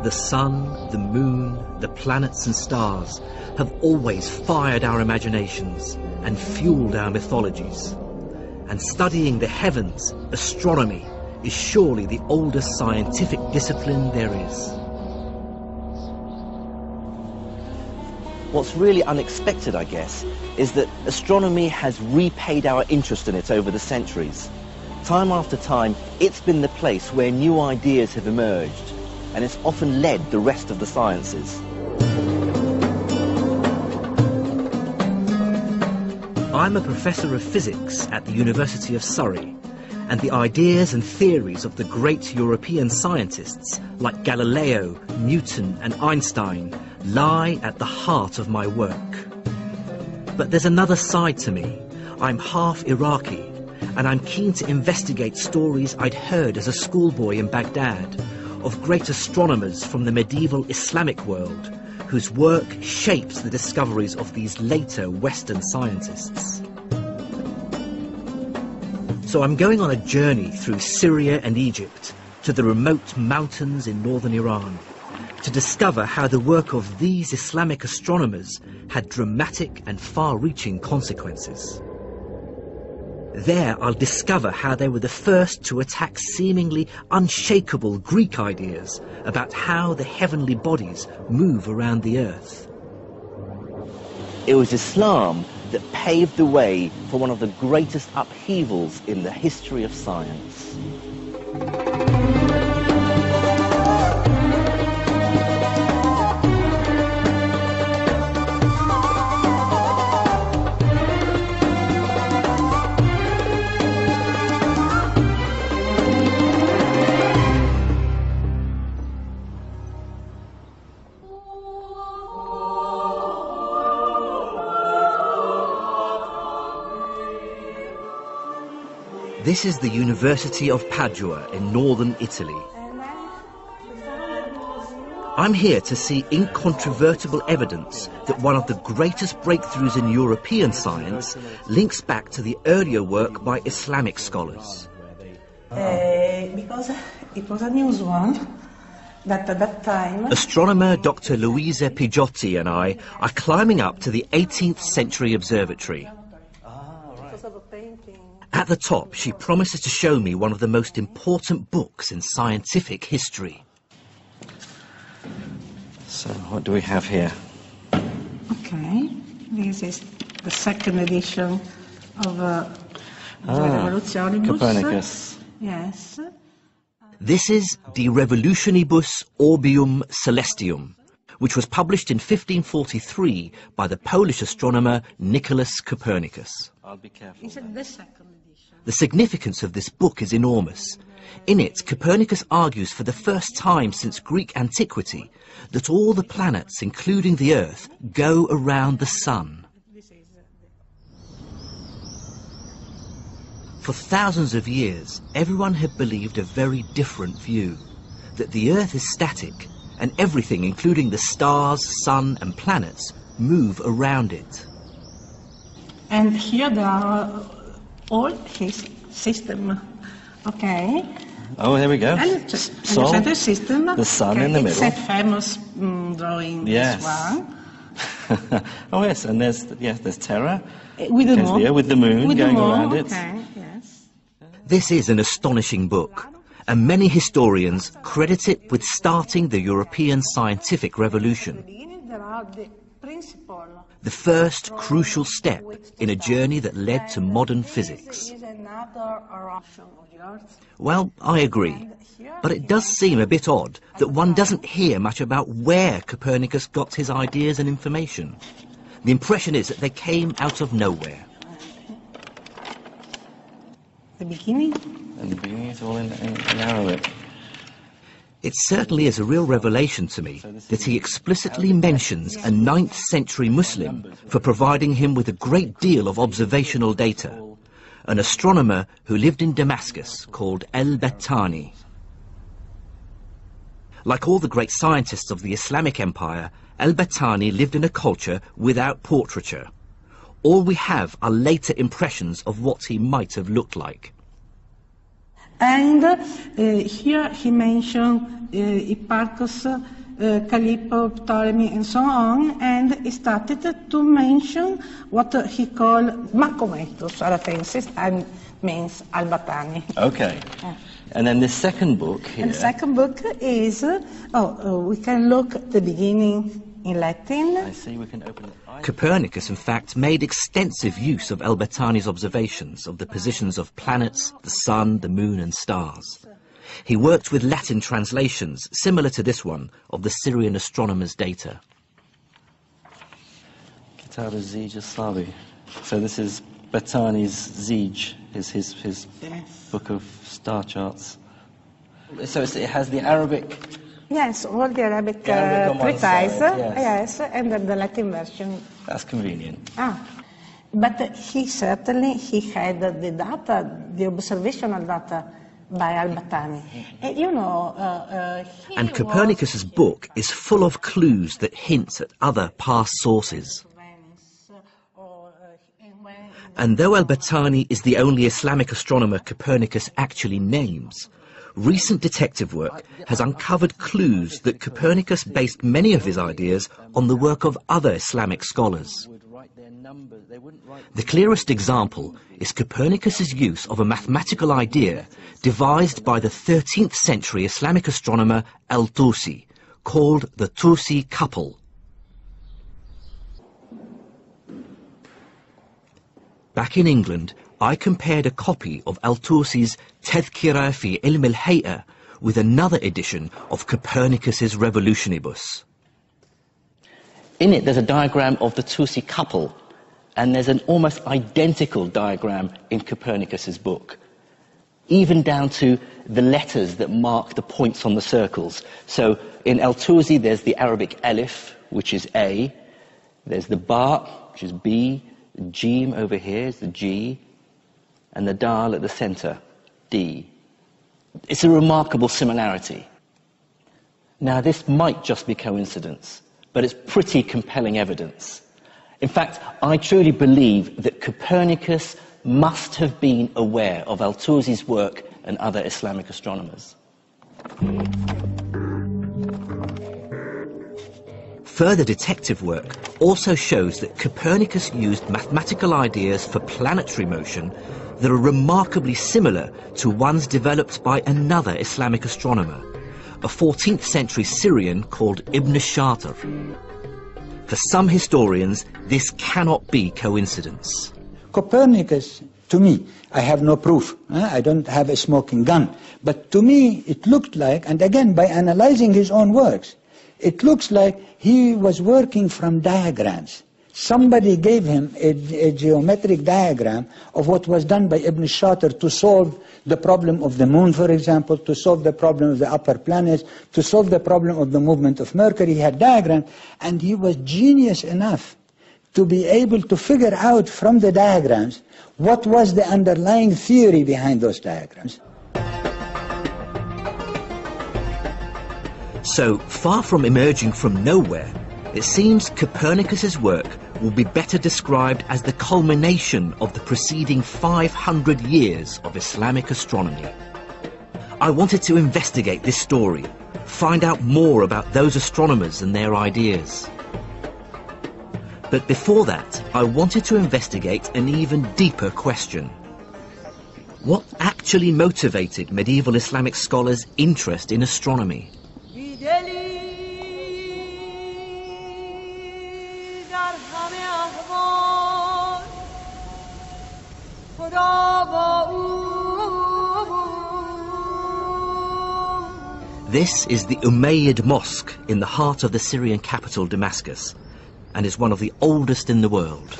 The sun, the moon, the planets and stars have always fired our imaginations and fueled our mythologies. And studying the heavens, astronomy, is surely the oldest scientific discipline there is. What's really unexpected, I guess, is that astronomy has repaid our interest in it over the centuries. Time after time, it's been the place where new ideas have emerged, and it's often led the rest of the sciences. I'm a professor of physics at the University of Surrey, and the ideas and theories of the great European scientists like Galileo, Newton and Einstein lie at the heart of my work. But there's another side to me. I'm half Iraqi, and I'm keen to investigate stories I'd heard as a schoolboy in Baghdad of great astronomers from the medieval Islamic world whose work shapes the discoveries of these later Western scientists. So I'm going on a journey through Syria and Egypt to the remote mountains in northern Iran to discover how the work of these Islamic astronomers had dramatic and far-reaching consequences. There I'll discover how they were the first to attack seemingly unshakable Greek ideas about how the heavenly bodies move around the earth. It was Islam that paved the way for one of the greatest upheavals in the history of science. This is the University of Padua in northern Italy. I'm here to see incontrovertible evidence that one of the greatest breakthroughs in European science links back to the earlier work by Islamic scholars. Because it was a news one that at that time... Astronomer Dr. Luisa Piggiotti and I are climbing up to the 18th century observatory. At the top, she promises to show me one of the most important books in scientific history. So, what do we have here? Okay, this is the second edition of the Revolutionibus. Copernicus. Yes. This is De Revolutionibus Orbium Celestium, which was published in 1543 by the Polish astronomer Nicholas Copernicus. I'll be careful. Is it the second edition? The significance of this book is enormous. In it, Copernicus argues for the first time since Greek antiquity that all the planets, including the Earth, go around the Sun. For thousands of years, everyone had believed a very different view, that the Earth is static and everything, including the stars, sun and planets, move around it. And here there are all his system. Okay. Oh, here we go. And Sol, the system. the sun in the middle. It's a famous drawing. Yes. This one. Oh yes, and there's Terra. With the moon. With the moon going around it. Okay. Yes. This is an astonishing book, and many historians credit it with starting the European scientific revolution. The first crucial step in a journey that led to modern physics. Well, I agree, but it does seem a bit odd that one doesn't hear much about where Copernicus got his ideas and information. The impression is that they came out of nowhere. The beginning? And the beginning is all in Arabic. It certainly is a real revelation to me that he explicitly mentions a 9th century Muslim for providing him with a great deal of observational data, an astronomer who lived in Damascus called al-Battani. Like all the great scientists of the Islamic Empire, al-Battani lived in a culture without portraiture. All we have are later impressions of what he might have looked like. And here he mentioned Hipparchus, Calippo, Ptolemy, and so on, and he started to mention what he called Macometus, Aratensis, and means Albatani. Okay. And then the second book here. And the second book is, we can look at the beginning in Latin. I see, we can open it. Copernicus, in fact, made extensive use of Albertani's observations of the positions of planets, the sun, the moon, and stars. He worked with Latin translations, similar to this one, of the Syrian astronomers' data. Kitaba Zij Slavi. So this is Bertani's Zij, his book of star charts. So it has the Arabic. Yes, all the Arabic treatise, yes, and the Latin version. That's convenient. But he had the data, the observational data by Albatani. And Copernicus's book is full of clues that hint at other past sources. And though Albertani is the only Islamic astronomer Copernicus actually names, recent detective work has uncovered clues that Copernicus based many of his ideas on the work of other Islamic scholars. The clearest example is Copernicus's use of a mathematical idea devised by the 13th century Islamic astronomer Al-Tusi, called the Tusi couple. Back in England, I compared a copy of Al-Tusi's Tadhkira fi Ilm al-Hay'a with another edition of Copernicus's Revolutionibus. In it, there's a diagram of the Tusi couple, and there's an almost identical diagram in Copernicus's book, even down to the letters that mark the points on the circles. So in Al-Tusi, there's the Arabic Alif, which is A, there's the Ba, which is B, the Jim over here is the G, and the Dal at the center, D. It's a remarkable similarity. Now, this might just be coincidence, but it's pretty compelling evidence. In fact, I truly believe that Copernicus must have been aware of Al-Tusi's work and other Islamic astronomers. Further detective work also shows that Copernicus used mathematical ideas for planetary motion that are remarkably similar to ones developed by another Islamic astronomer, a 14th century Syrian called Ibn Shatir. For some historians, this cannot be coincidence. Copernicus, to me, I have no proof, I don't have a smoking gun, but to me it looked like, and again by analyzing his own works, it looks like he was working from diagrams. Somebody gave him a geometric diagram of what was done by Ibn Shatir to solve the problem of the moon, for example, to solve the problem of the upper planets, to solve the problem of the movement of Mercury. He had diagrams, and he was genius enough to be able to figure out from the diagrams what was the underlying theory behind those diagrams. So, far from emerging from nowhere, it seems Copernicus's work will be better described as the culmination of the preceding 500 years of Islamic astronomy. I wanted to investigate this story, find out more about those astronomers and their ideas. But before that, I wanted to investigate an even deeper question. What actually motivated medieval Islamic scholars' interest in astronomy? This is the Umayyad Mosque in the heart of the Syrian capital Damascus, and is one of the oldest in the world.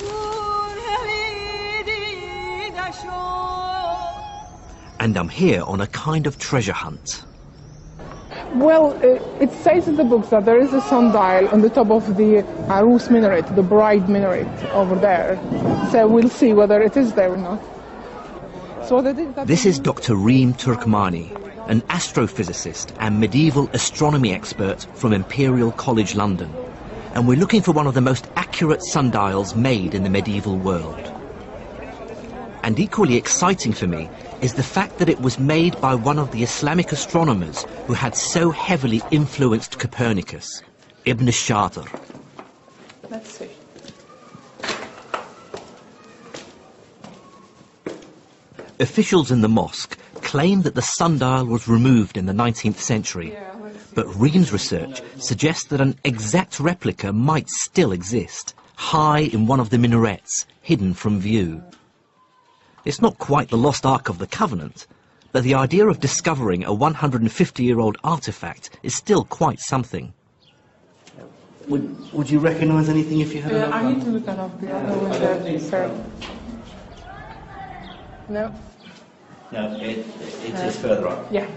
And I'm here on a kind of treasure hunt. Well, it says in the books that there is a sundial on the top of the Arus minaret, the bride minaret over there. So we'll see whether it is there or not. So this is Dr. Reem Turkmani, an astrophysicist and medieval astronomy expert from Imperial College London. And we're looking for one of the most accurate sundials made in the medieval world. And equally exciting for me is the fact that it was made by one of the Islamic astronomers who had so heavily influenced Copernicus, Ibn Shatir. Let's see. Officials in the mosque claim that the sundial was removed in the 19th century, but Ream's research suggests that an exact replica might still exist, high in one of the minarets, hidden from view. It's not quite the lost Ark of the Covenant, but the idea of discovering a 150-year-old artifact is still quite something. Would you recognise anything if you had a look? I need to look at the other window, sir. No? No, it is further up. Yeah.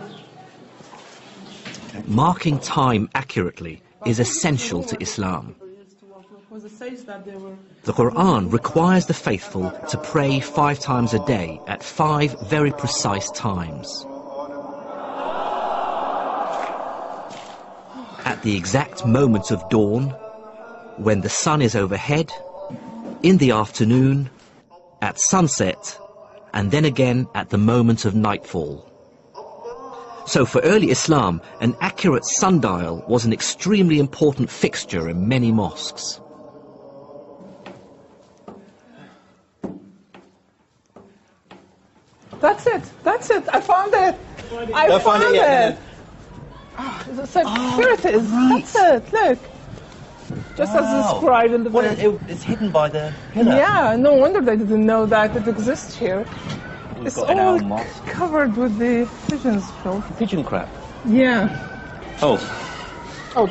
Marking time accurately is essential to Islam. The Quran requires the faithful to pray 5 times a day at 5 very precise times. At the exact moment of dawn, when the sun is overhead, in the afternoon, at sunset, and then again at the moment of nightfall. So for early Islam, an accurate sundial was an extremely important fixture in many mosques. That's it, I found it! I found it! Yeah. Oh, here it is, right. That's it, look! Just as described in the book. It's hidden by the pillar. Yeah, no wonder they didn't know that it exists here. It's all covered with the pigeons, Phil. Pigeon crap. Yeah. Oh,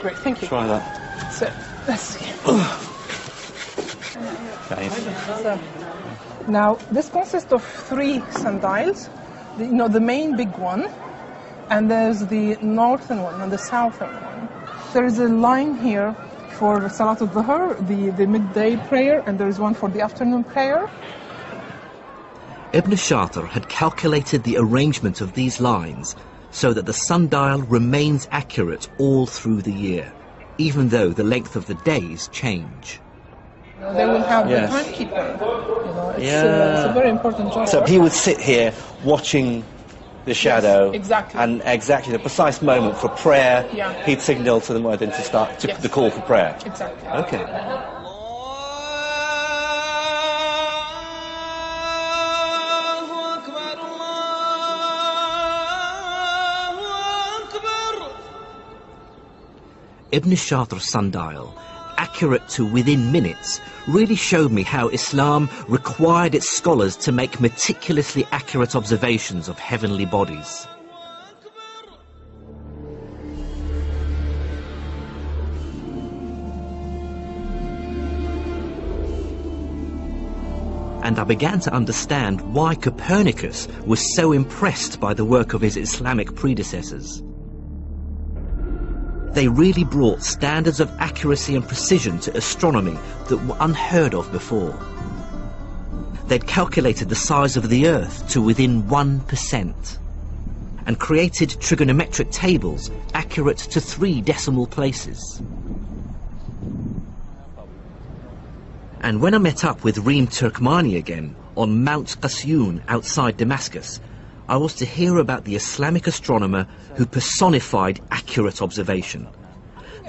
Great, thank you. try that. So, let's see. Okay. So, now, this consists of 3 sundials. The main big one, and there's the northern one and the southern one. There is a line here for Salat al-Dhuhr, the midday prayer, and there is one for the afternoon prayer. Ibn Shatir had calculated the arrangement of these lines so that the sundial remains accurate all through the year, even though the length of the days change. They will have the timekeeper. It's a very important job. So he would sit here watching the shadow, yes, exactly. And exactly the precise moment for prayer, Yeah. he'd signal to the muezzin to start the call for prayer. Exactly. Okay. Ibn Shatir's sundial, accurate to within minutes, really showed me how Islam required its scholars to make meticulously accurate observations of heavenly bodies. And I began to understand why Copernicus was so impressed by the work of his Islamic predecessors. They really brought standards of accuracy and precision to astronomy that were unheard of before. They'd calculated the size of the Earth to within 1% and created trigonometric tables accurate to 3 decimal places. And when I met up with Reem Turkmani again on Mount Qasyun outside Damascus, I was to hear about the Islamic astronomer who personified accurate observation.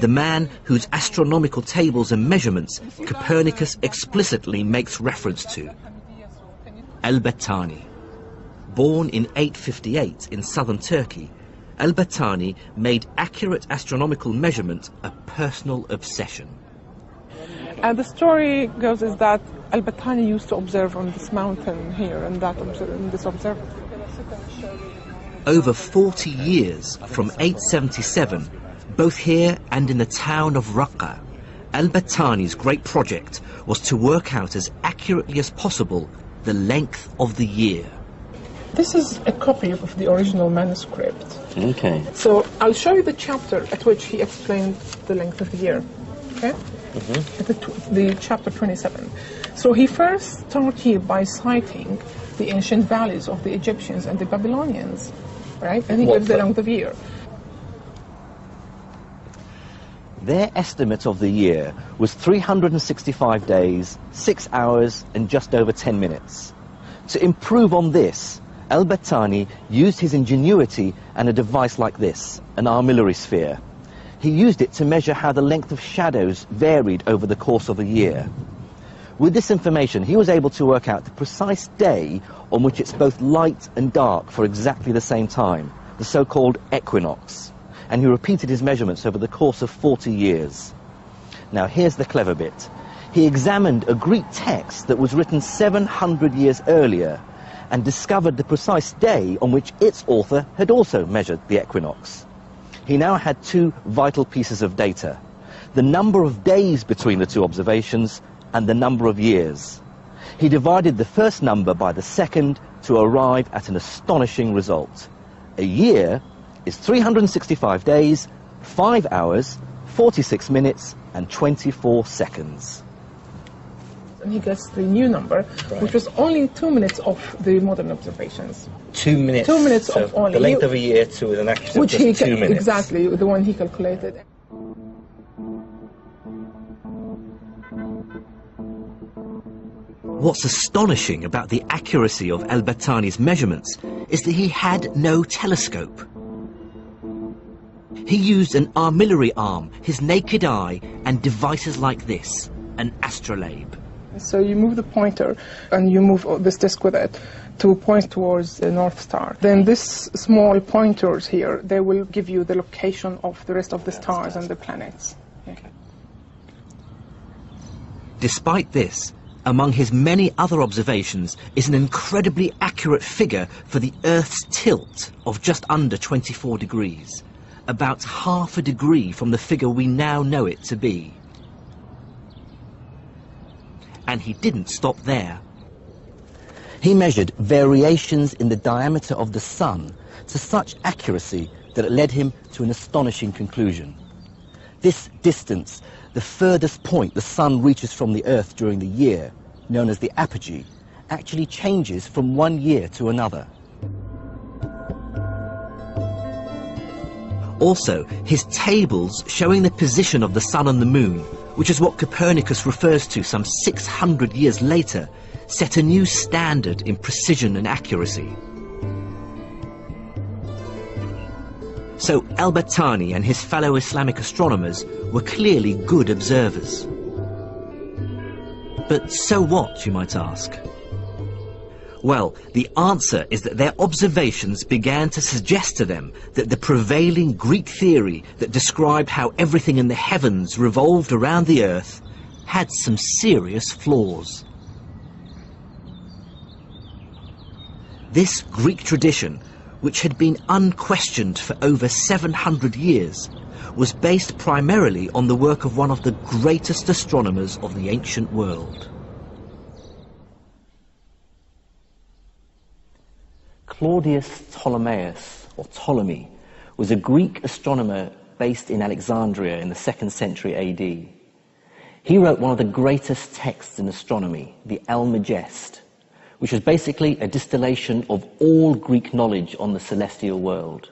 The man whose astronomical tables and measurements Copernicus explicitly makes reference to. Al-Battani. Born in 858 in southern Turkey, Al-Battani made accurate astronomical measurement a personal obsession. And the story goes is that Al-Battani used to observe on this mountain here and in this observatory. Over 40 years, from 877, both here and in the town of Raqqa, Al-Battani's great project was to work out as accurately as possible the length of the year. This is a copy of the original manuscript. Okay. So I'll show you the chapter at which he explained the length of the year. Okay? The chapter 27. So he first started here by citing the ancient values of the Egyptians and the Babylonians, right? And he gives the length of the year. Their estimate of the year was 365 days, 6 hours, and just over 10 minutes. To improve on this, al-Battani used his ingenuity and a device like this, an armillary sphere. He used it to measure how the length of shadows varied over the course of a year. With this information, he was able to work out the precise day on which it's both light and dark for exactly the same time, the so-called equinox. And he repeated his measurements over the course of 40 years. Now here's the clever bit. He examined a Greek text that was written 700 years earlier and discovered the precise day on which its author had also measured the equinox. He now had two vital pieces of data: the number of days between the two observations and the number of years. He divided the first number by the second to arrive at an astonishing result. A year is 365 days, 5 hours, 46 minutes and 24 seconds. And he gets the new number, which was only 2 minutes of the modern observations. 2 minutes. 2 minutes so of only. The length of a year to an actual Which just 2 minutes. Exactly, the one he calculated. What's astonishing about the accuracy of al-Battani's measurements is that he had no telescope. He used an armillary arm, his naked eye, and devices like this, an astrolabe. So you move the pointer and you move this disc with it to point towards the North Star. Then these small pointers here, they will give you the location of the rest of the stars and the planets. Okay. Despite this, among his many other observations is an incredibly accurate figure for the Earth's tilt of just under 24 degrees, about half a degree from the figure we now know it to be. And he didn't stop there. He measured variations in the diameter of the sun to such accuracy that it led him to an astonishing conclusion. This distance, the furthest point the sun reaches from the Earth during the year, known as the apogee, actually changes from one year to another. Also, his tables showing the position of the sun and the moon, which is what Copernicus refers to some 600 years later, set a new standard in precision and accuracy. So al-Battani and his fellow Islamic astronomers were clearly good observers. But so what, you might ask? Well, the answer is that their observations began to suggest to them that the prevailing Greek theory that described how everything in the heavens revolved around the Earth had some serious flaws. This Greek tradition, which had been unquestioned for over 700 years, was based primarily on the work of one of the greatest astronomers of the ancient world. Claudius Ptolemaeus, or Ptolemy, was a Greek astronomer based in Alexandria in the 2nd century AD. He wrote one of the greatest texts in astronomy, the Almagest, which was basically a distillation of all Greek knowledge on the celestial world.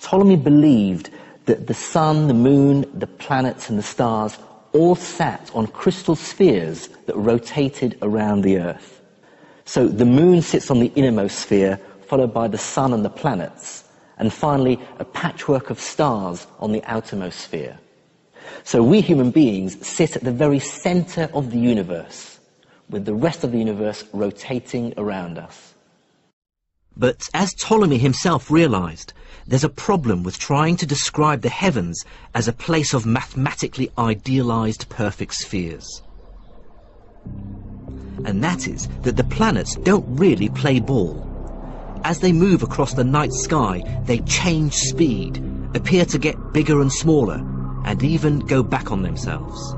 Ptolemy believed that the sun, the moon, the planets and the stars all sat on crystal spheres that rotated around the Earth. So the moon sits on the innermost sphere, followed by the sun and the planets, and finally a patchwork of stars on the outermost sphere. So we human beings sit at the very center of the universe, with the rest of the universe rotating around us. But as Ptolemy himself realized, there's a problem with trying to describe the heavens as a place of mathematically idealized perfect spheres. And that is that the planets don't really play ball. As they move across the night sky, they change speed, appear to get bigger and smaller, and even go back on themselves.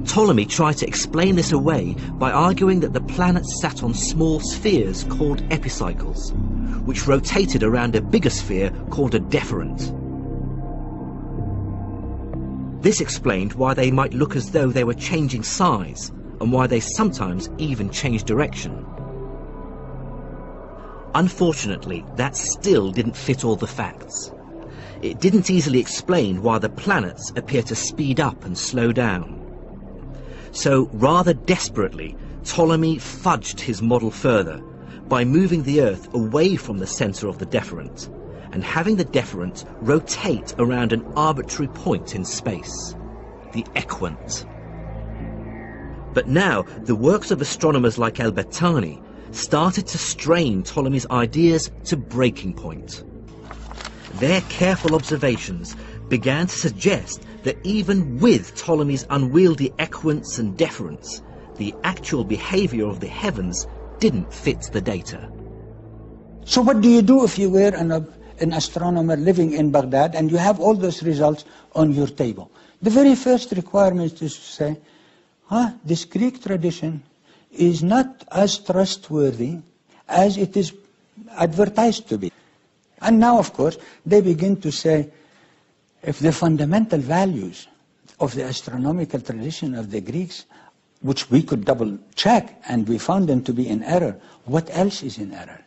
Ptolemy tried to explain this away by arguing that the planets sat on small spheres called epicycles, which rotated around a bigger sphere called a deferent. This explained why they might look as though they were changing size, and why they sometimes even change direction. Unfortunately, that still didn't fit all the facts. It didn't easily explain why the planets appear to speed up and slow down. So, rather desperately, Ptolemy fudged his model further by moving the Earth away from the centre of the deferent and having the deferent rotate around an arbitrary point in space, the equant. But now the works of astronomers like al-Battani started to strain Ptolemy's ideas to breaking point. Their careful observations began to suggest that even with Ptolemy's unwieldy equants and deferents, the actual behaviour of the heavens didn't fit the data. So what do you do if you were an astronomer living in Baghdad and you have all those results on your table? The very first requirement is to say, this Greek tradition is not as trustworthy as it is advertised to be. And now, of course, they begin to say, if the fundamental values of the astronomical tradition of the Greeks, which we could double check and we found them to be in error, what else is in error?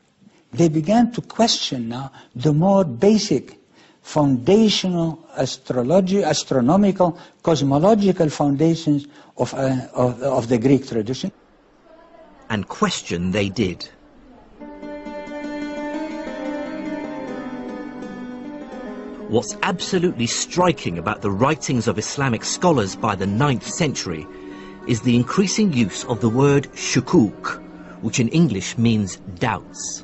They began to question now the more basic foundational astronomical, cosmological foundations of the Greek tradition. And question they did. What's absolutely striking about the writings of Islamic scholars by the 9th century is the increasing use of the word shukuk, which in English means doubts.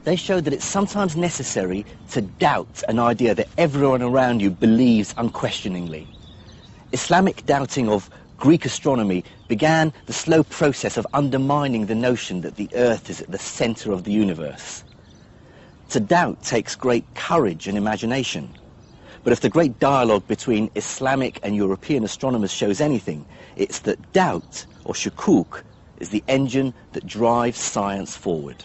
They showed that it's sometimes necessary to doubt an idea that everyone around you believes unquestioningly. Islamic doubting of Greek astronomy began the slow process of undermining the notion that the Earth is at the centre of the universe. To doubt takes great courage and imagination. But if the great dialogue between Islamic and European astronomers shows anything, it's that doubt, or shukuk, is the engine that drives science forward.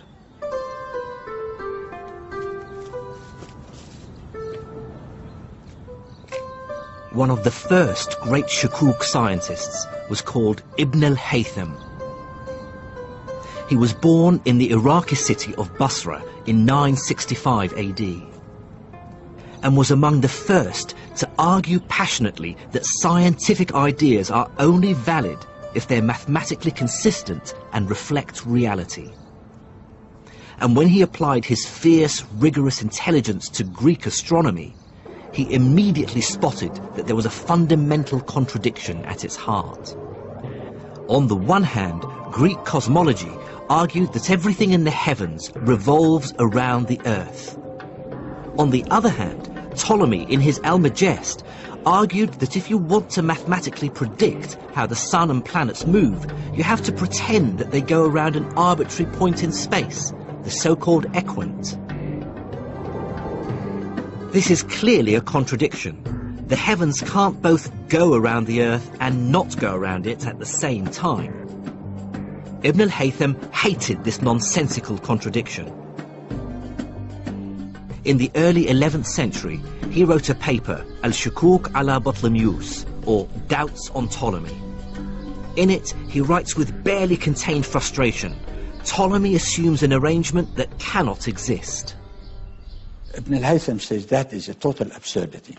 One of the first great shukuk scientists was called Ibn al-Haytham. He was born in the Iraqi city of Basra in 965 AD and was among the first to argue passionately that scientific ideas are only valid if they're mathematically consistent and reflect reality. And when he applied his fierce, rigorous intelligence to Greek astronomy, he immediately spotted that there was a fundamental contradiction at its heart. On the one hand, Greek cosmology argued that everything in the heavens revolves around the Earth. On the other hand, Ptolemy, in his Almagest, argued that if you want to mathematically predict how the sun and planets move, you have to pretend that they go around an arbitrary point in space, the so-called equant. This is clearly a contradiction. The heavens can't both go around the Earth and not go around it at the same time. Ibn al-Haytham hated this nonsensical contradiction. In the early 11th century, he wrote a paper, Al-Shukuk ala Batlamyus, or Doubts on Ptolemy. In it, he writes with barely contained frustration, Ptolemy assumes an arrangement that cannot exist. Ibn al-Haytham says that is a total absurdity.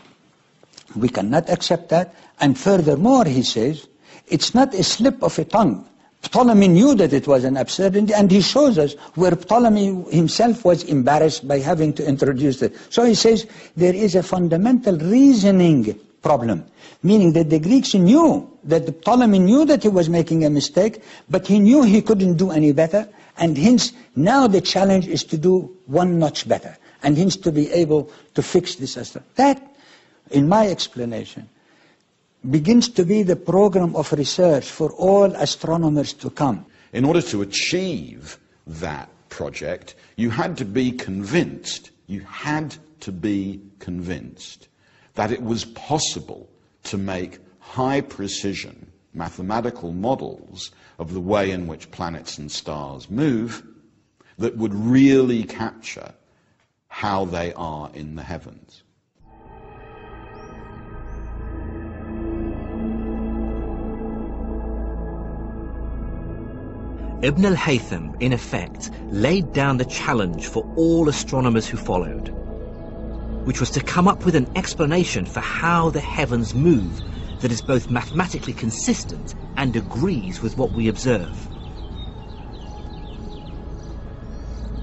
We cannot accept that, and furthermore, he says, it's not a slip of a tongue. Ptolemy knew that it was an absurdity, and he shows us where Ptolemy himself was embarrassed by having to introduce it. So he says there is a fundamental reasoning problem, meaning that the Greeks knew, that Ptolemy knew that he was making a mistake, but he knew he couldn't do any better, and hence now the challenge is to do one notch better, and hence to be able to fix this. That, in my explanation, begins to be the program of research for all astronomers to come. In order to achieve that project, you had to be convinced that it was possible to make high precision mathematical models of the way in which planets and stars move that would really capture how they are in the heavens. Ibn al-Haytham, in effect, laid down the challenge for all astronomers who followed, which was to come up with an explanation for how the heavens move that is both mathematically consistent and agrees with what we observe.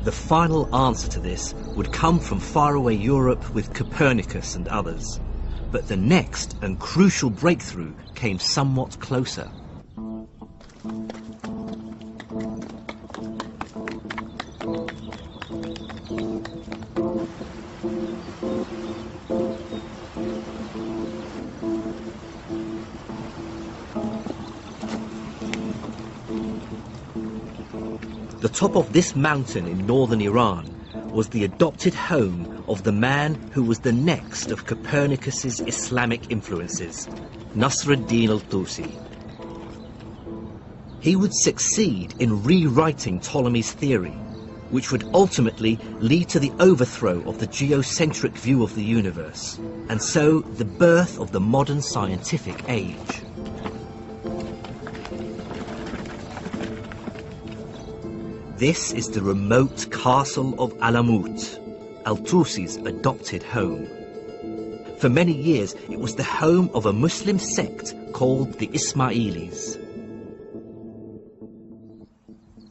The final answer to this would come from faraway Europe with Copernicus and others. But the next and crucial breakthrough came somewhat closer. The top of this mountain in northern Iran was the adopted home of the man who was the next of Copernicus's Islamic influences, Nasruddin al-Tusi. He would succeed in rewriting Ptolemy's theory, which would ultimately lead to the overthrow of the geocentric view of the universe, and so the birth of the modern scientific age. This is the remote castle of Alamut, al-Tusi's adopted home. For many years, it was the home of a Muslim sect called the Ismailis.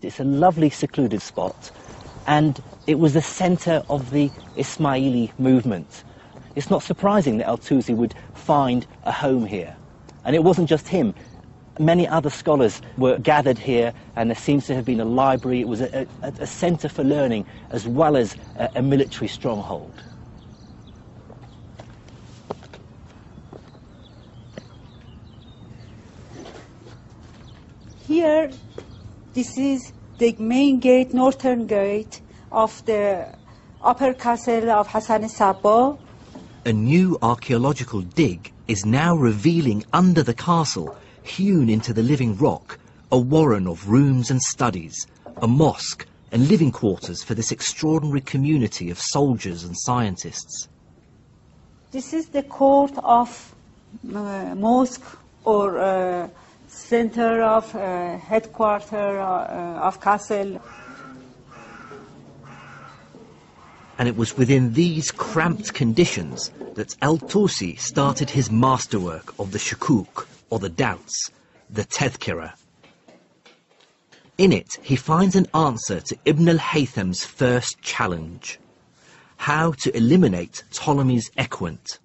It's a lovely secluded spot, and it was the center of the Ismaili movement. It's not surprising that al-Tusi would find a home here. And it wasn't just him. Many other scholars were gathered here, and there seems to have been a library. It was a center for learning as well as a military stronghold. Here, this is the main gate, northern gate of the upper castle of Hassan Sabba. A new archaeological dig is now revealing under the castle, hewn into the living rock, a warren of rooms and studies, a mosque and living quarters for this extraordinary community of soldiers and scientists. This is the court of mosque or center of headquarter of castle. And it was within these cramped conditions that al-Tusi started his masterwork of the shukuk, or the doubts, the tadhkira. In it, he finds an answer to Ibn al-Haytham's first challenge: how to eliminate Ptolemy's equant.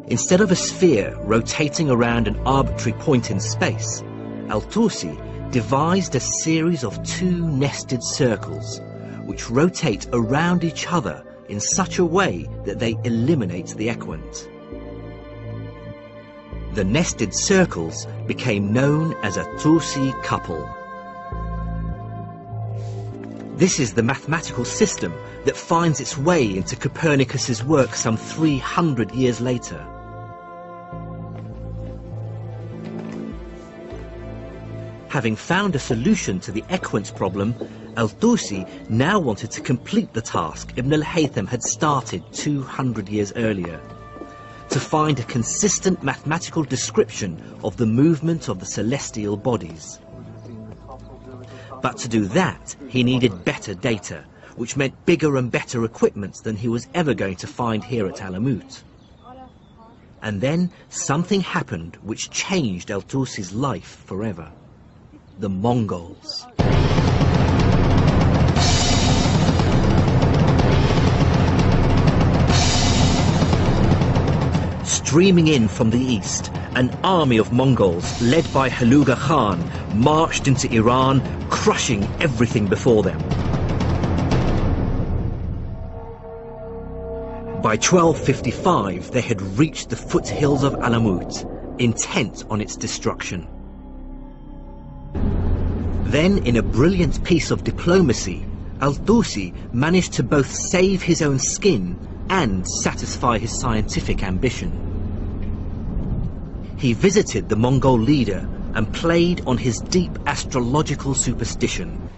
Instead of a sphere rotating around an arbitrary point in space, al-Tusi devised a series of two nested circles, which rotate around each other in such a way that they eliminate the equant. The nested circles became known as a Tusi couple. This is the mathematical system that finds its way into Copernicus's work some 300 years later. Having found a solution to the equant problem, al-Tusi now wanted to complete the task Ibn al-Haytham had started 200 years earlier, to find a consistent mathematical description of the movement of the celestial bodies. But to do that, he needed better data, which meant bigger and better equipment than he was ever going to find here at Alamut. And then something happened which changed al-Tusi's life forever. The Mongols. Streaming in from the east, an army of Mongols, led by Haluga Khan, marched into Iran, crushing everything before them. By 1255, they had reached the foothills of Alamut, intent on its destruction. Then, in a brilliant piece of diplomacy, al-Tusi managed to both save his own skin and satisfy his scientific ambition. He visited the Mongol leader and played on his deep astrological superstition.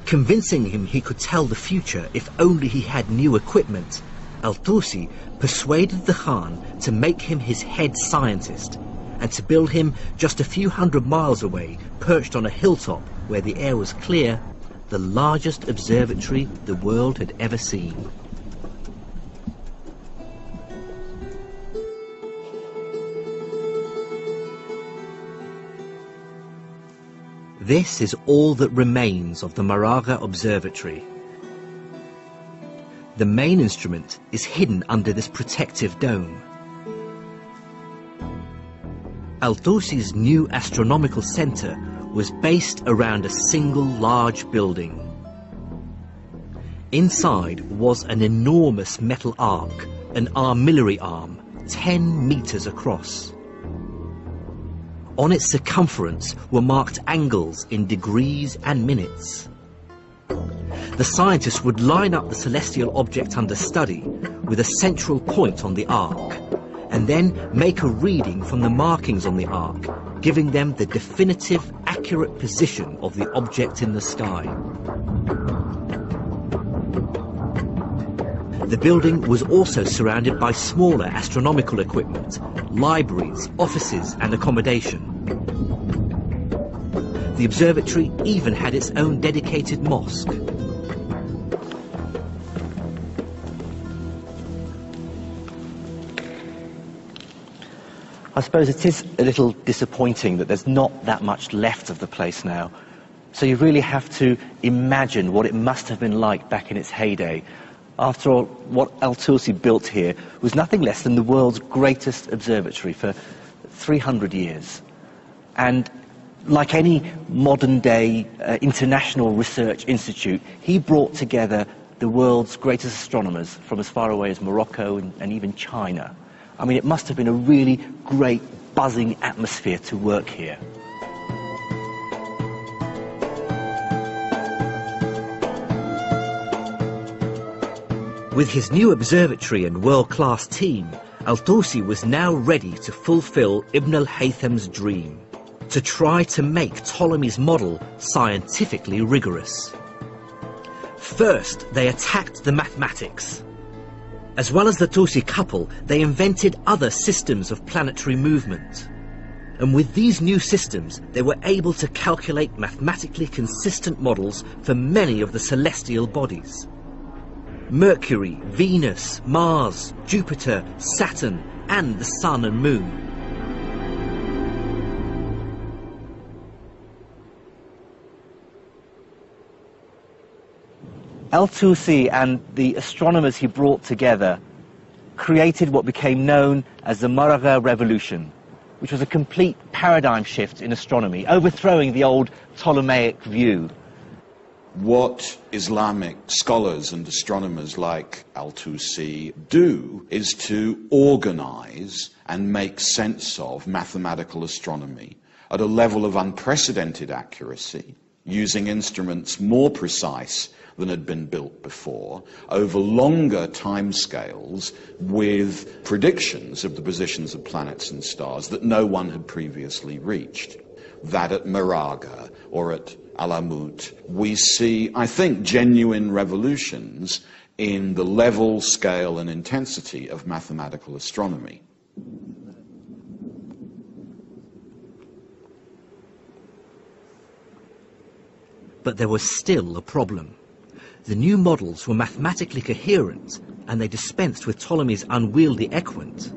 Convincing him he could tell the future if only he had new equipment, al-Tusi persuaded the Khan to make him his head scientist and to build him just a few hundred miles away, perched on a hilltop where the air was clear, the largest observatory the world had ever seen. This is all that remains of the Moraga Observatory. The main instrument is hidden under this protective dome. Al-Tusi's new astronomical center was based around a single large building. Inside was an enormous metal arc, an armillary arm, 10 meters across. On its circumference were marked angles in degrees and minutes. The scientists would line up the celestial object under study with a central point on the arc, and then make a reading from the markings on the arc, giving them the definitive, accurate position of the object in the sky. The building was also surrounded by smaller astronomical equipment, libraries, offices and accommodation. The observatory even had its own dedicated mosque. I suppose it is a little disappointing that there's not that much left of the place now. So you really have to imagine what it must have been like back in its heyday. After all, what Al-Tusi built here was nothing less than the world's greatest observatory for 300 years. And like any modern-day international research institute, he brought together the world's greatest astronomers from as far away as Morocco and even China. I mean, it must have been a really great, buzzing atmosphere to work here. With his new observatory and world-class team, Al-Tusi was now ready to fulfill Ibn al-Haytham's dream, to try to make Ptolemy's model scientifically rigorous. First, they attacked the mathematics. As well as the Tusi couple, they invented other systems of planetary movement. And with these new systems, they were able to calculate mathematically consistent models for many of the celestial bodies. Mercury, Venus, Mars, Jupiter, Saturn, and the Sun and Moon. Al-Tusi and the astronomers he brought together created what became known as the Moraga Revolution, which was a complete paradigm shift in astronomy, overthrowing the old Ptolemaic view. What Islamic scholars and astronomers like Al-Tusi do is to organize and make sense of mathematical astronomy at a level of unprecedented accuracy, using instruments more precise than had been built before, over longer timescales, with predictions of the positions of planets and stars that no one had previously reached. That at Moraga or at Alamut, we see, I think, genuine revolutions in the level, scale and intensity of mathematical astronomy. But there was still a problem. The new models were mathematically coherent, and they dispensed with Ptolemy's unwieldy equant.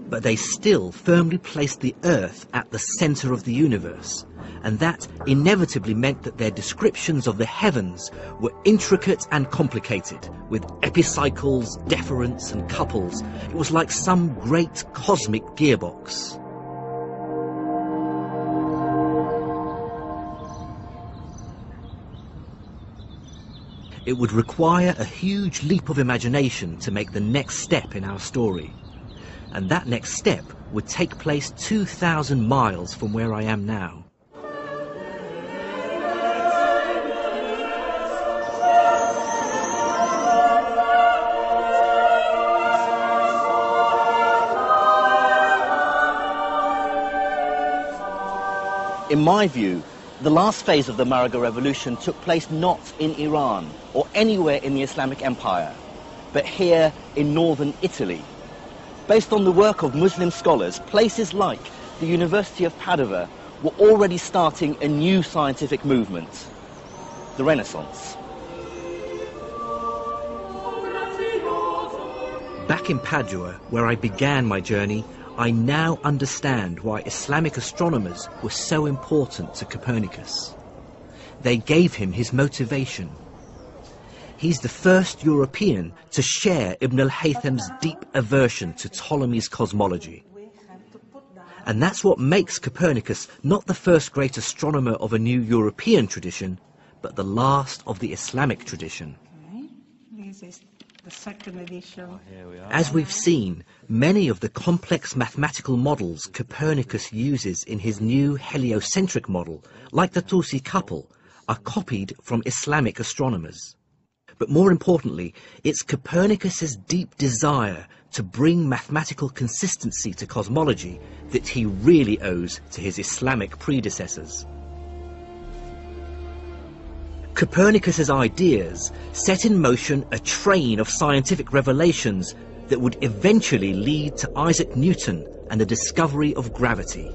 But they still firmly placed the Earth at the centre of the universe, and that inevitably meant that their descriptions of the heavens were intricate and complicated, with epicycles, deferents and couples. It was like some great cosmic gearbox. It would require a huge leap of imagination to make the next step in our story. And that next step would take place 2,000 miles from where I am now. In my view, the last phase of the Moraga Revolution took place not in Iran or anywhere in the Islamic Empire, but here in northern Italy. Based on the work of Muslim scholars, places like the University of Padua were already starting a new scientific movement, the Renaissance. Back in Padua, where I began my journey, I now understand why Islamic astronomers were so important to Copernicus. They gave him his motivation. He's the first European to share Ibn al-Haytham's deep aversion to Ptolemy's cosmology. And that's what makes Copernicus not the first great astronomer of a new European tradition, but the last of the Islamic tradition. This is the second edition. As we've seen, many of the complex mathematical models Copernicus uses in his new heliocentric model, like the Tusi couple, are copied from Islamic astronomers. But more importantly, it's Copernicus's deep desire to bring mathematical consistency to cosmology that he really owes to his Islamic predecessors. Copernicus's ideas set in motion a train of scientific revelations that would eventually lead to Isaac Newton and the discovery of gravity.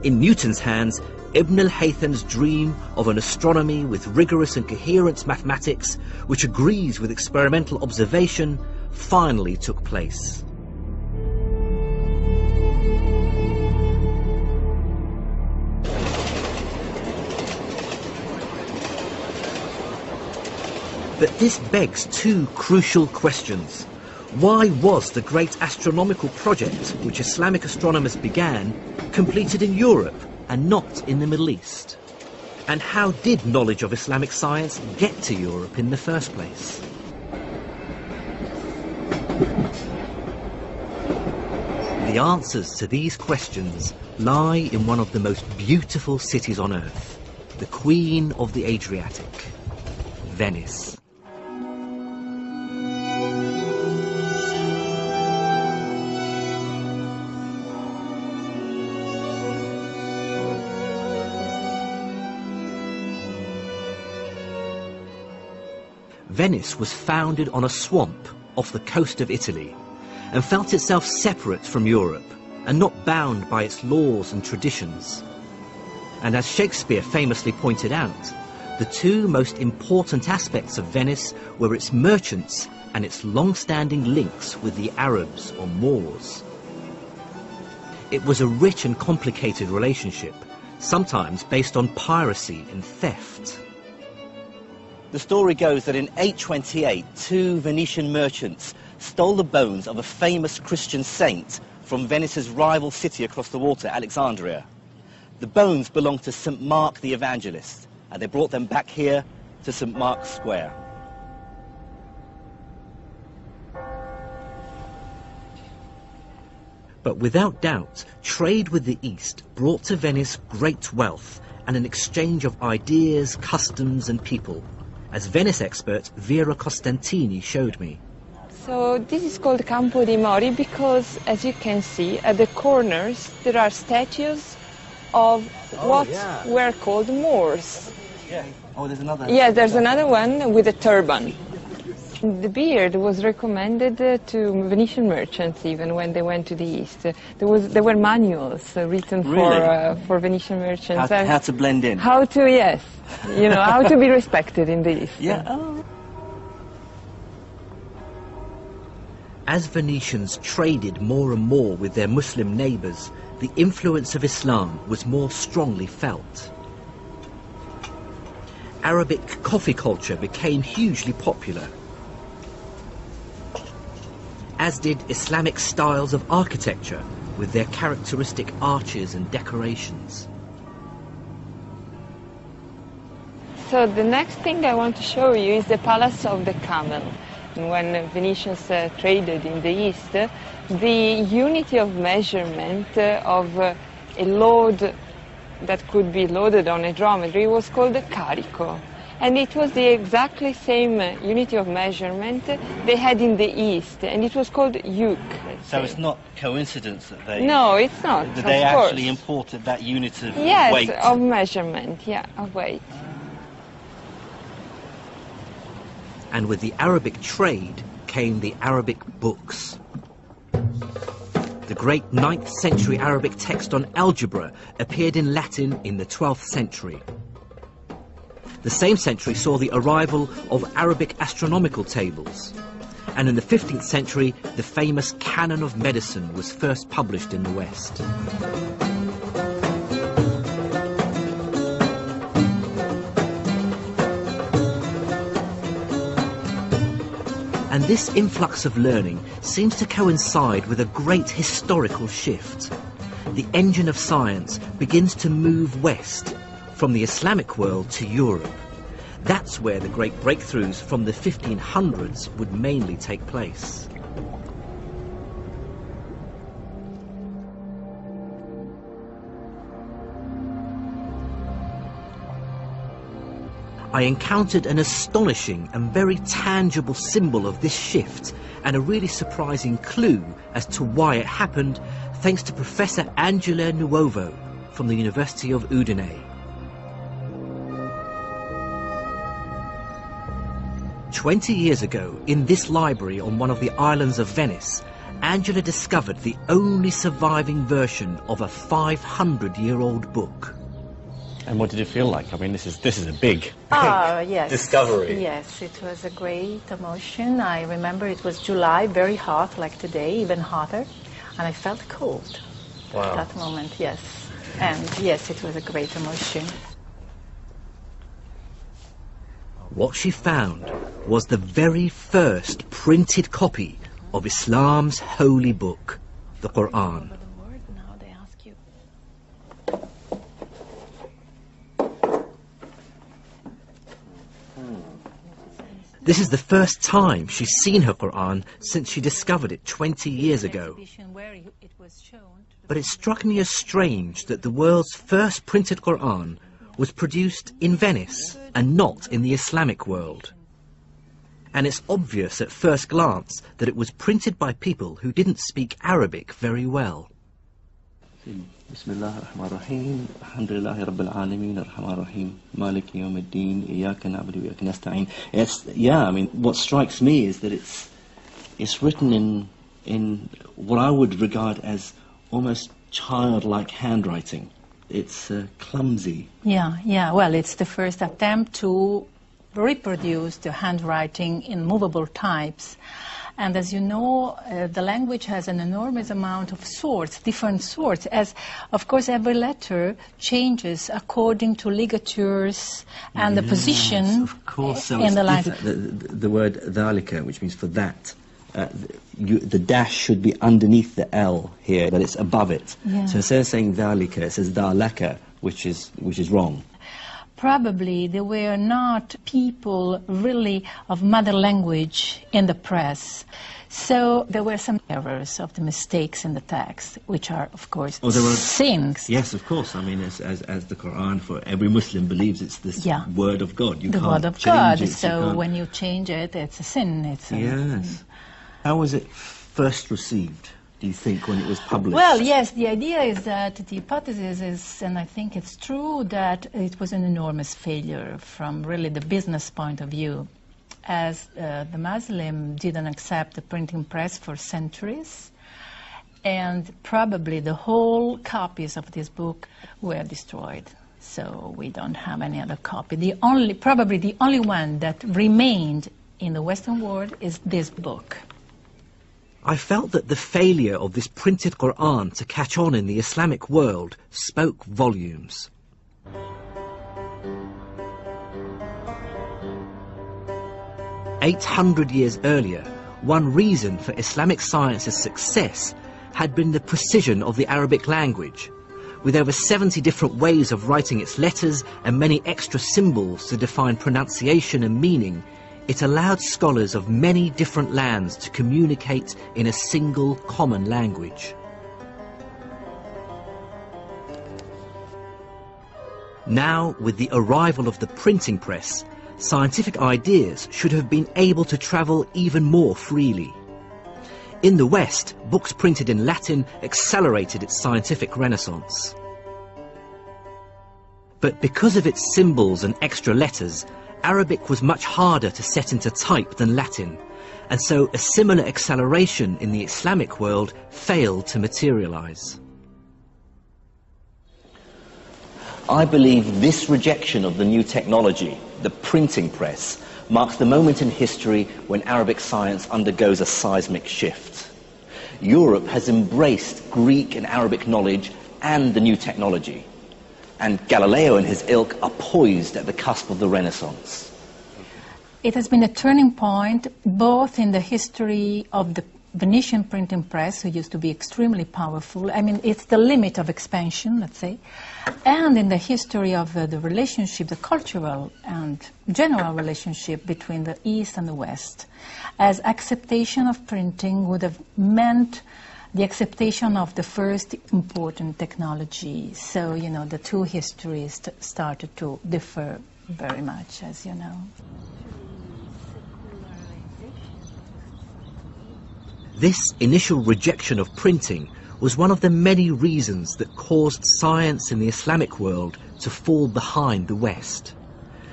In Newton's hands, Ibn al-Haytham's dream of an astronomy with rigorous and coherent mathematics, which agrees with experimental observation, finally took place. But this begs two crucial questions. Why was the great astronomical project which Islamic astronomers began completed in Europe and not in the Middle East? And how did knowledge of Islamic science get to Europe in the first place? The answers to these questions lie in one of the most beautiful cities on earth, the Queen of the Adriatic, Venice. Venice was founded on a swamp off the coast of Italy and felt itself separate from Europe and not bound by its laws and traditions. And as Shakespeare famously pointed out, the two most important aspects of Venice were its merchants and its long-standing links with the Arabs or Moors. It was a rich and complicated relationship, sometimes based on piracy and theft. The story goes that in 828, two Venetian merchants stole the bones of a famous Christian saint from Venice's rival city across the water, Alexandria. The bones belonged to St. Mark the Evangelist, and they brought them back here to St. Mark's Square. But without doubt, trade with the East brought to Venice great wealth and an exchange of ideas, customs and people, as Venice expert Vera Costantini showed me. So this is called Campo dei Mori because, as you can see, at the corners there are statues of were called Moors. Yeah. Oh, there's another. Yeah, there's another one with a turban. The beard was recommended to Venetian merchants even when they went to the East. There were manuals written for Venetian merchants. How to blend in. How to, yes, you know, how to be respected in the East. Yeah. Oh. As Venetians traded more and more with their Muslim neighbours, the influence of Islam was more strongly felt. Arabic coffee culture became hugely popular, as did Islamic styles of architecture with their characteristic arches and decorations. So the next thing I want to show you is the Palace of the Camel. When Venetians traded in the East, the unity of measurement of a load that could be loaded on a dromedary was called a carico. And it was the exactly same unity of measurement they had in the East, and it was called yoke. So it's not coincidence that they... No, it's not, that they actually imported that unit of weight. Yes, of measurement, yeah, of weight. And with the Arabic trade came the Arabic books. The great 9th century Arabic text on algebra appeared in Latin in the 12th century. The same century saw the arrival of Arabic astronomical tables. and in the 15th century, the famous Canon of Medicine was first published in the West. And this influx of learning seems to coincide with a great historical shift. The engine of science begins to move west, from the Islamic world to Europe. That's where the great breakthroughs from the 1500s would mainly take place. I encountered an astonishing and very tangible symbol of this shift, and a really surprising clue as to why it happened, thanks to Professor Angela Nuovo from the University of Udine. 20 years ago, in this library on one of the islands of Venice, Angela discovered the only surviving version of a 500-year-old book. And what did it feel like? I mean, this is a big yes. discovery. Yes, it was a great emotion. I remember it was July, very hot, like today, even hotter, and I felt cold at that moment, yes. And yes, it was a great emotion. What she found was the very first printed copy of Islam's holy book, the Quran. This is the first time she's seen her Quran since she discovered it 20 years ago. But it struck me as strange that the world's first printed Quran was produced in Venice and not in the Islamic world. And it's obvious at first glance that it was printed by people who didn't speak Arabic very well. Bismillah ar-Rahman ar-Rahim. Alhamdulillahi Rabbil Alameen ar-Rahman ar-Rahim. Maliki yawmiddin. Iyyaka na'budu wa iyyaka nasta'in. Yeah, I mean, what strikes me is that it's written in what I would regard as almost childlike handwriting. It's clumsy. Yeah. Well, it's the first attempt to reproduce the handwriting in movable types. And as you know, the language has an enormous amount of sorts, different sorts, as, of course, every letter changes according to ligatures and the position of course. So in the line. The word dhalika, which means for that, the dash should be underneath the L here, but it's above it. Yeah. So instead of saying dhalika, it says dhalaka, which is wrong. Probably there were not people really of mother language in the press. So there were some errors of the mistakes in the text, which are, of course, sins. Yes, of course. I mean, as the Quran, for every Muslim believes it's this word of God. You can't word of change God. it, So when you change it, it's a sin. Yes. How was it first received, do you think, when it was published? Well, yes, the idea is that the hypothesis is, and I think it's true, that it was an enormous failure from really the business point of view, as the Muslim didn't accept the printing press for centuries, and probably the whole copies of this book were destroyed. So we don't have any other copy. Probably the only one that remained in the Western world is this book. I felt that the failure of this printed Quran to catch on in the Islamic world spoke volumes. "800 years earlier, one reason for Islamic science's success had been the precision of the Arabic language. With over 70 different ways of writing its letters and many extra symbols to define pronunciation and meaning, it allowed scholars of many different lands to communicate in a single common language. Now, with the arrival of the printing press, scientific ideas should have been able to travel even more freely. In the West, books printed in Latin accelerated its scientific renaissance. But because of its symbols and extra letters, Arabic was much harder to set into type than Latin, and so a similar acceleration in the Islamic world failed to materialize. I believe this rejection of the new technology, the printing press, marks the moment in history when Arabic science undergoes a seismic shift. Europe has embraced Greek and Arabic knowledge and the new technology, and Galileo and his ilk are poised at the cusp of the Renaissance. It has been a turning point both in the history of the Venetian printing press, who used to be extremely powerful. I mean, it's the limit of expansion, let's say, and in the history of the relationship, the cultural and general relationship between the East and the West, as acceptation of printing would have meant the acceptation of the first important technology. So, you know, the two histories started to differ very much, as you know. This initial rejection of printing was one of the many reasons that caused science in the Islamic world to fall behind the West.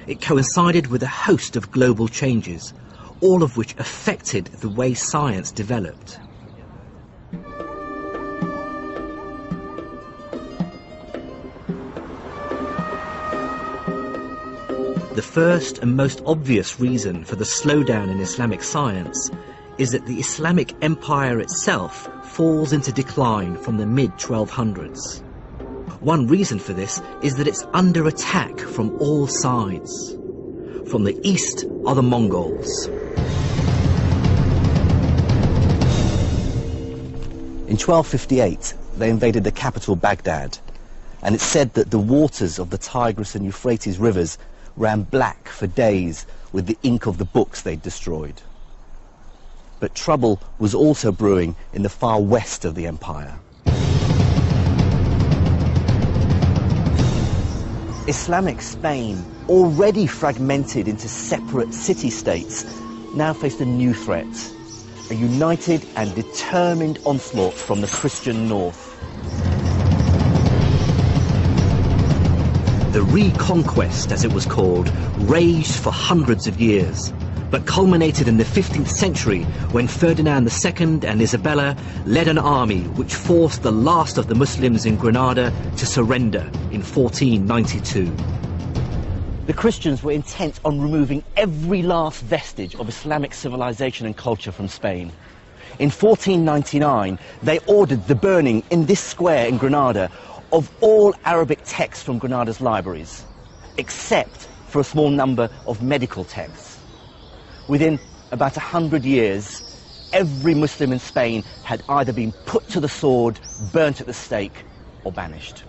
It coincided with a host of global changes, all of which affected the way science developed. The first and most obvious reason for the slowdown in Islamic science is that the Islamic Empire itself falls into decline from the mid-1200s. One reason for this is that it's under attack from all sides. From the east are the Mongols. In 1258, they invaded the capital Baghdad, and it's said that the waters of the Tigris and Euphrates rivers ran black for days with the ink of the books they'd destroyed. But trouble was also brewing in the far west of the empire. Islamic Spain, already fragmented into separate city-states, now faced a new threat, a united and determined onslaught from the Christian north. The Reconquest, as it was called, raged for hundreds of years, but culminated in the 15th century when Ferdinand II and Isabella led an army which forced the last of the Muslims in Granada to surrender in 1492. The Christians were intent on removing every last vestige of Islamic civilization and culture from Spain. In 1499, they ordered the burning in this square in Granada of all Arabic texts from Granada's libraries, except for a small number of medical texts. Within about 100 years, every Muslim in Spain had either been put to the sword, burnt at the stake, or banished.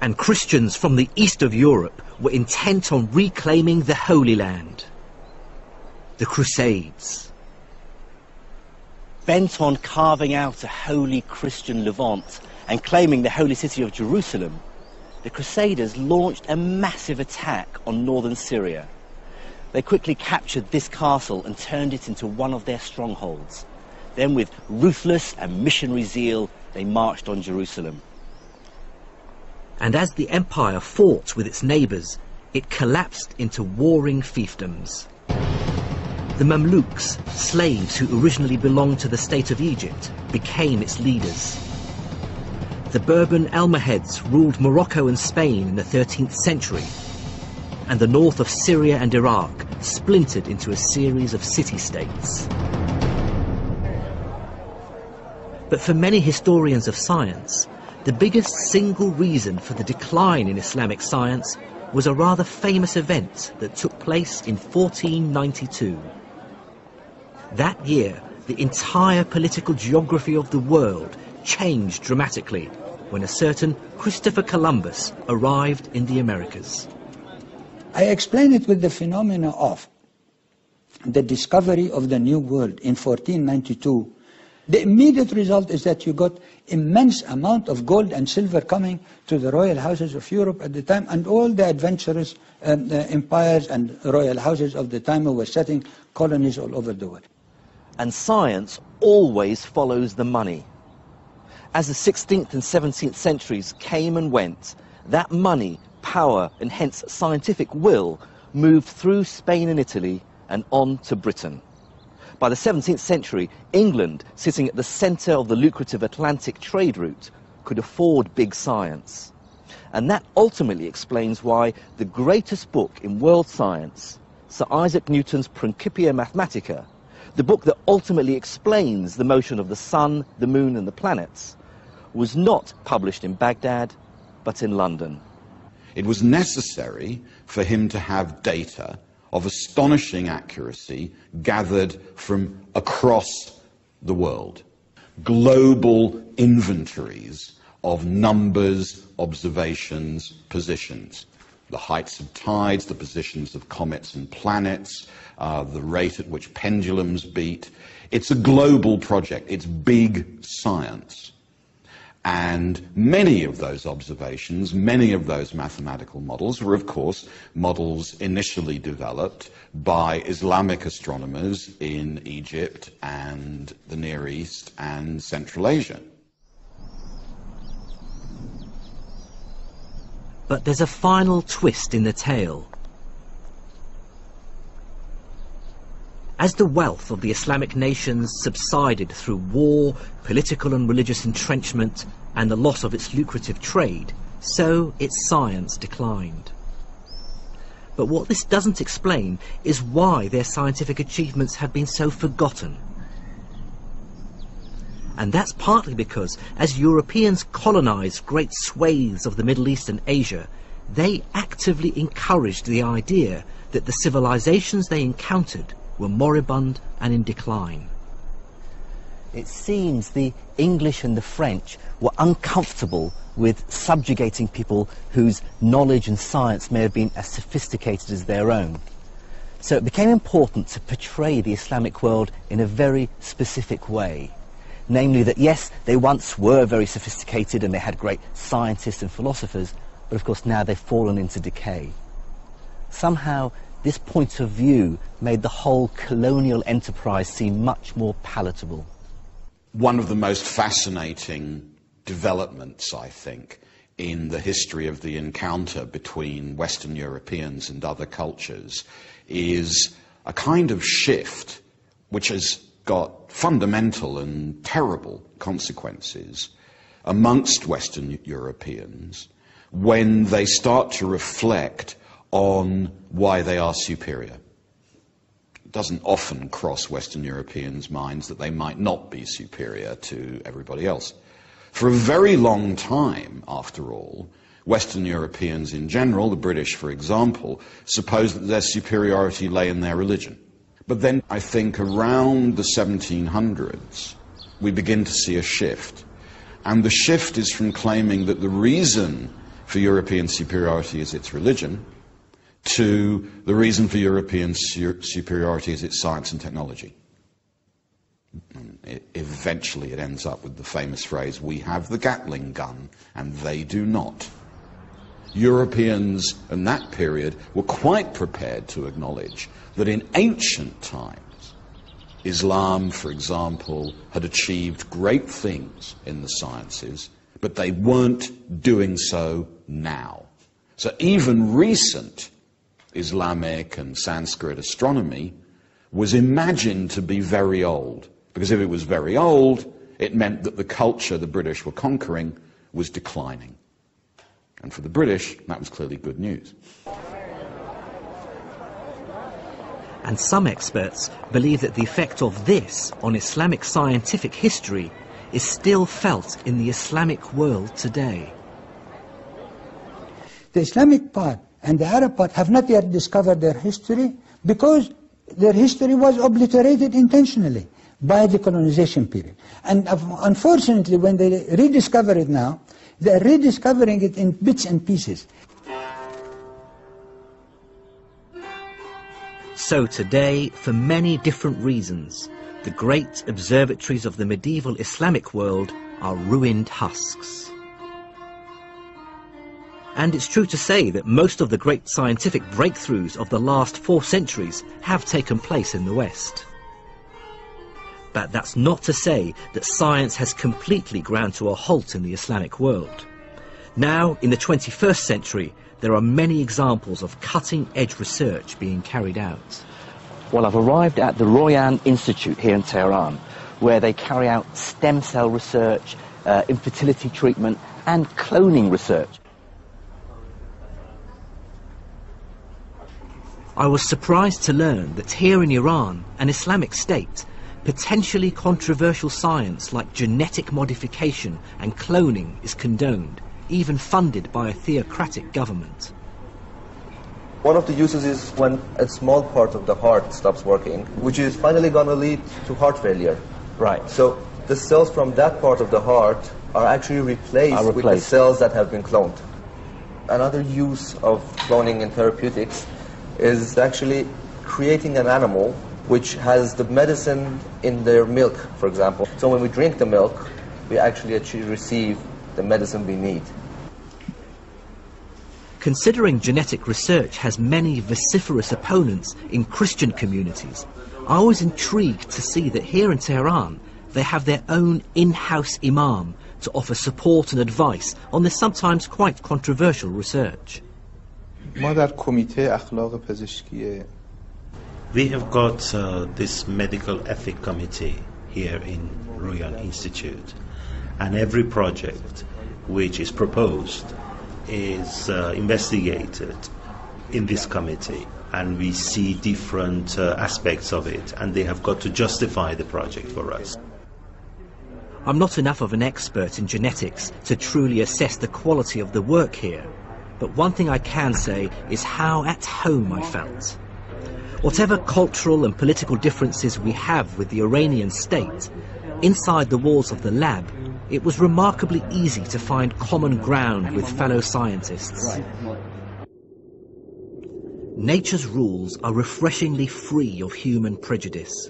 And Christians from the east of Europe were intent on reclaiming the Holy Land. The Crusades. Bent on carving out a holy Christian Levant and claiming the holy city of Jerusalem, the Crusaders launched a massive attack on northern Syria. They quickly captured this castle and turned it into one of their strongholds. Then, with ruthless and missionary zeal, they marched on Jerusalem. And as the empire fought with its neighbours, it collapsed into warring fiefdoms. The Mamluks, slaves who originally belonged to the state of Egypt, became its leaders. The Bourbon Almohads ruled Morocco and Spain in the 13th century, and the north of Syria and Iraq splintered into a series of city-states. But for many historians of science, the biggest single reason for the decline in Islamic science was a rather famous event that took place in 1492. That year, the entire political geography of the world changed dramatically when a certain Christopher Columbus arrived in the Americas. I explain it with the phenomena of the discovery of the New World in 1492. The immediate result is that you got immense amount of gold and silver coming to the royal houses of Europe at the time, and all the adventurous empires and royal houses of the time who were setting colonies all over the world. And science always follows the money. As the 16th and 17th centuries came and went, that money, power, and hence scientific will moved through Spain and Italy and on to Britain. By the 17th century, England, sitting at the centre of the lucrative Atlantic trade route, could afford big science. And that ultimately explains why the greatest book in world science, Sir Isaac Newton's Principia Mathematica, the book that ultimately explains the motion of the sun, the moon and the planets, was not published in Baghdad, but in London. It was necessary for him to have data of astonishing accuracy gathered from across the world. Global inventories of numbers, observations, positions. The heights of tides, the positions of comets and planets, the rate at which pendulums beat. It's a global project. It's big science. And many of those observations, many of those mathematical models were, of course, models initially developed by Islamic astronomers in Egypt and the Near East and Central Asia. But there's a final twist in the tale. As the wealth of the Islamic nations subsided through war, political and religious entrenchment, and the loss of its lucrative trade, so its science declined. But what this doesn't explain is why their scientific achievements have been so forgotten. And that's partly because, as Europeans colonized great swathes of the Middle East and Asia, they actively encouraged the idea that the civilizations they encountered were moribund and in decline. It seems the English and the French were uncomfortable with subjugating people whose knowledge and science may have been as sophisticated as their own. So it became important to portray the Islamic world in a very specific way. Namely that, yes, they once were very sophisticated and they had great scientists and philosophers, but of course now they've fallen into decay. Somehow, this point of view made the whole colonial enterprise seem much more palatable. One of the most fascinating developments, I think, in the history of the encounter between Western Europeans and other cultures is a kind of shift which has got fundamental and terrible consequences amongst Western Europeans when they start to reflect on why they are superior. It doesn't often cross Western Europeans' minds that they might not be superior to everybody else. For a very long time, after all, Western Europeans in general, the British for example, supposed that their superiority lay in their religion. But then I think around the 1700s we begin to see a shift. And the shift is from claiming that the reason for European superiority is its religion to the reason for European superiority is its science and technology. Eventually it ends up with the famous phrase, we have the Gatling gun and they do not. Europeans in that period were quite prepared to acknowledge that in ancient times, Islam, for example, had achieved great things in the sciences, but they weren't doing so now. So even recent Islamic and Sanskrit astronomy was imagined to be very old, because if it was very old, it meant that the culture the British were conquering was declining. And for the British, that was clearly good news. And some experts believe that the effect of this on Islamic scientific history is still felt in the Islamic world today. The Islamic part and the Arab part have not yet discovered their history because their history was obliterated intentionally by the colonization period. And unfortunately, when they rediscover it now, they are rediscovering it in bits and pieces. So today, for many different reasons, the great observatories of the medieval Islamic world are ruined husks. And it's true to say that most of the great scientific breakthroughs of the last 4 centuries have taken place in the West. But that's not to say that science has completely ground to a halt in the Islamic world. Now, in the 21st century, there are many examples of cutting-edge research being carried out. Well, I've arrived at the Royan Institute here in Tehran, where they carry out stem cell research, infertility treatment, and cloning research. I was surprised to learn that here in Iran, an Islamic state, potentially controversial science like genetic modification and cloning is condoned, even funded by a theocratic government. One of the uses is when a small part of the heart stops working, which is finally going to lead to heart failure. Right. So the cells from that part of the heart are actually replaced with the cells that have been cloned. Another use of cloning in therapeutics is actually creating an animal which has the medicine in their milk, for example. So when we drink the milk, we actually receive the medicine we need. Considering genetic research has many vociferous opponents in Christian communities, I was intrigued to see that here in Tehran they have their own in-house imam to offer support and advice on this sometimes quite controversial research. We have got this medical ethic committee here in Royal Institute, and every project which is proposed is investigated in this committee, and we see different aspects of it, and they have got to justify the project for us. I'm not enough of an expert in genetics to truly assess the quality of the work here, but one thing I can say is how at home I felt. Whatever cultural and political differences we have with the Iranian state, inside the walls of the lab, it was remarkably easy to find common ground with fellow scientists. Nature's rules are refreshingly free of human prejudice.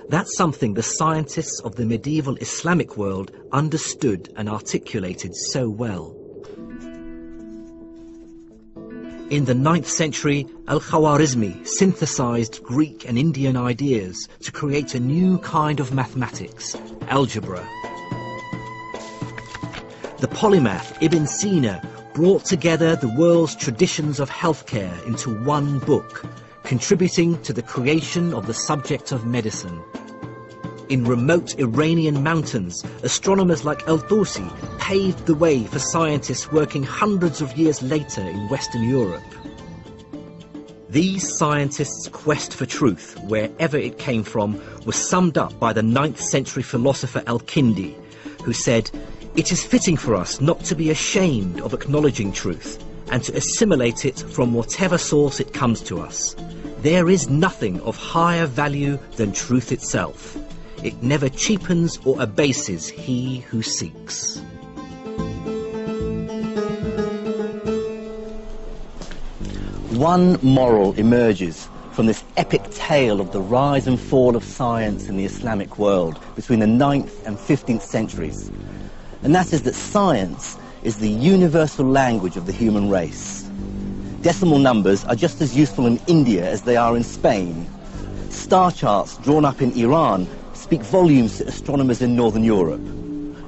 That's something the scientists of the medieval Islamic world understood and articulated so well. In the 9th century, AlKhawarizmi synthesized Greek and Indian ideas to create a new kind of mathematics, algebra. The polymath Ibn Sina brought together the world's traditions of healthcare into one book, contributing to the creation of the subject of medicine. In remote Iranian mountains, astronomers like Al-Tusi paved the way for scientists working hundreds of years later in Western Europe. These scientists' quest for truth, wherever it came from, was summed up by the 9th century philosopher Al-Kindi, who said, "It is fitting for us not to be ashamed of acknowledging truth, and to assimilate it from whatever source it comes to us. There is nothing of higher value than truth itself. It never cheapens or abases he who seeks." One moral emerges from this epic tale of the rise and fall of science in the Islamic world between the 9th and 15th centuries. And that is that science is the universal language of the human race. Decimal numbers are just as useful in India as they are in Spain. Star charts drawn up in Iran speak volumes to astronomers in Northern Europe.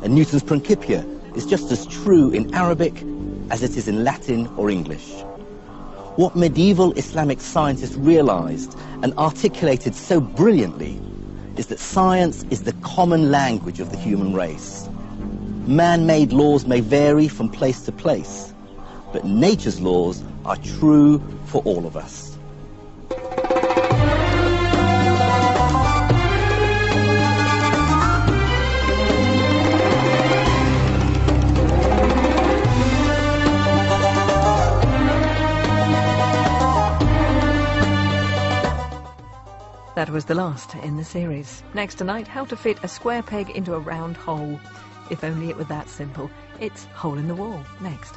And Newton's Principia is just as true in Arabic as it is in Latin or English. What medieval Islamic scientists realized and articulated so brilliantly is that science is the common language of the human race. Man-made laws may vary from place to place, but nature's laws are true for all of us. That was the last in the series. Next tonight, how to fit a square peg into a round hole. If only it were that simple. It's Hole in the Wall, next.